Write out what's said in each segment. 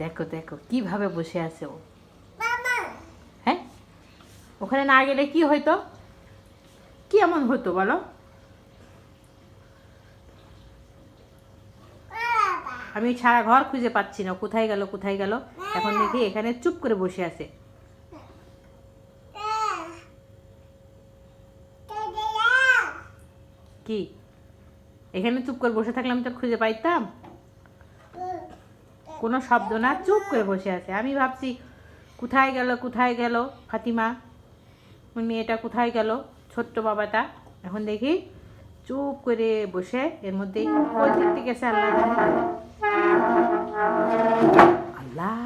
দেখো দেখো কিভাবে বসে আছে ও। হ্যাঁ, ওখানে না গেলে কি হইতো, কি এমন হতো বলো? আমি সারা ঘর খুঁজে পাচ্ছি না, কোথায় গেল কোথায় গেল। এখন দেখি এখানে চুপ করে বসে আছে। কি এখানে চুপ করে বসে থাকলে আমি তো খুঁজে পাইতাম। কোনো শব্দ না, চুপ করে বসে আছে। আমি ভাবছি কোথায় গেল কোথায় গেল ফাতিমা, ওই মেয়েটা কোথায় গেল, ছোট্ট বাবাটা। এখন দেখি চুপ করে বসে, এর মধ্যেই কোন দিক থেকে গেছে আল্লাহ জানে। আল্লাহ,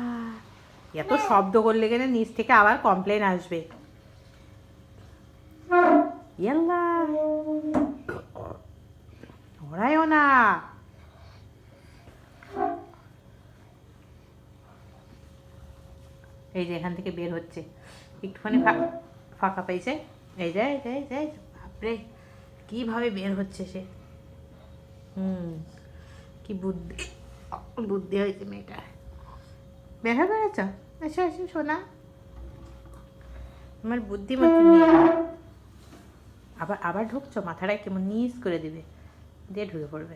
এত শব্দ করলে কেন নিচ থেকে আবার কমপ্লেন আসবে। ইয়াল্লা, ওরাইও না। এই যে এখান থেকে বের হচ্ছে, একটুখানি ফাঁকা পাইছে। এই যে বাপরে, কিভাবে বের হচ্ছে সে। কি বুদ্ধি বুদ্ধি হয়েছে মেয়েটা। বের হয়ে বেড়েছ, এসো এসো শোনা, আমার বুদ্ধিমতী মেয়ে। আবার আবার ঢুকছো, মাথাটা কেমন নিচ করে দিবে, দিয়ে ঢুকে পড়বে।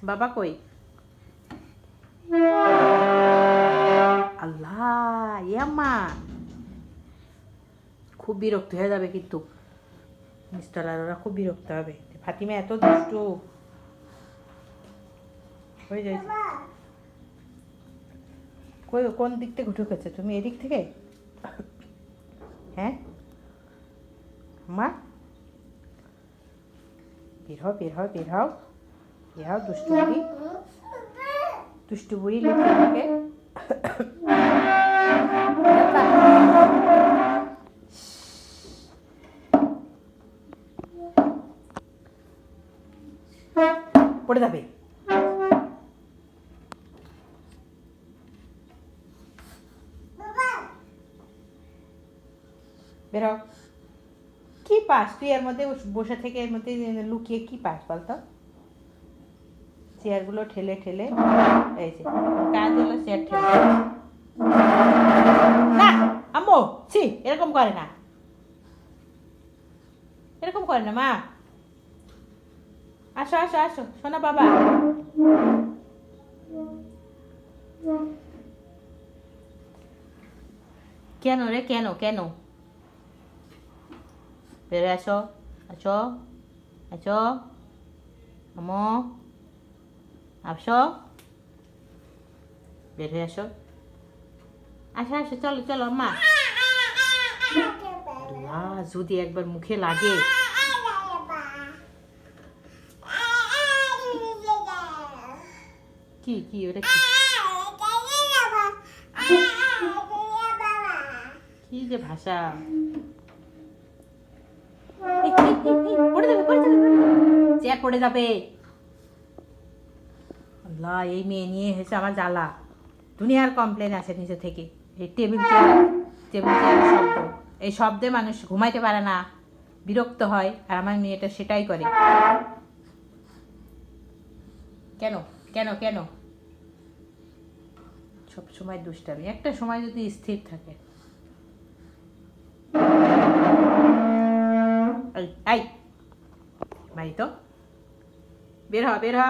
বাবা কই? আল্লাহ, ইয়াম্মা, খুব বিরক্ত হয়ে যাবে কিন্তু নিচতলার ওরা, খুব বিরক্ত হবে। ফাতিমা এত দুষ্টু হয়ে যায়। কই, কোন দিক থেকে ঢুকেছে তুমি? এদিক থেকে? হ্যাঁ মা, বের হও বের হও বের হও বের হও, দুষ্টু বুড়ি, দুষ্টু বুড়ি লিখে আমাকে। পড়ে যাবে। বেরো, কি পাস তুই এর মধ্যে বসে থেকে, এর মধ্যে লুকিয়ে কি পাস বলতো? চেয়ারগুলো ঠেলে ঠেলে, এই যে কাজ হলো চেয়ার ঠেলে। না আম্মু, ছি, এরকম করে না, এরকম করে না মা। আসো আসো আসো শোনা বাবা। কেন রে, কেন কেন? বেরো, আসো আসো আসো আম্মু, আসো, বের হয়ে আসো, আসো আসো, চলো চলো আম্মা। আল্লাহ, যদি একবার মুখে লাগে। কি কি ওটা কি? কি যে ভাষা, পড়ে যাবে পড়ে যাবে, চেয়ার পড়ে যাবে। আল্লাহ, এই মেয়ে নিয়ে হয়েছে আমার জ্বালা। দুনিয়ার কমপ্লেন আসে নিচে থেকে। এই টেবিল চেয়ারের শব্দ, এই শব্দে মানুষ ঘুমাইতে পারে না, বিরক্ত হয়। আর আমার মেয়েটা সেটাই করে। কেন কেন কেন সব সময় দুষ্টামি, একটা সময় যদি স্থির থাকে। এই ভাই তো, বের হ বের হ।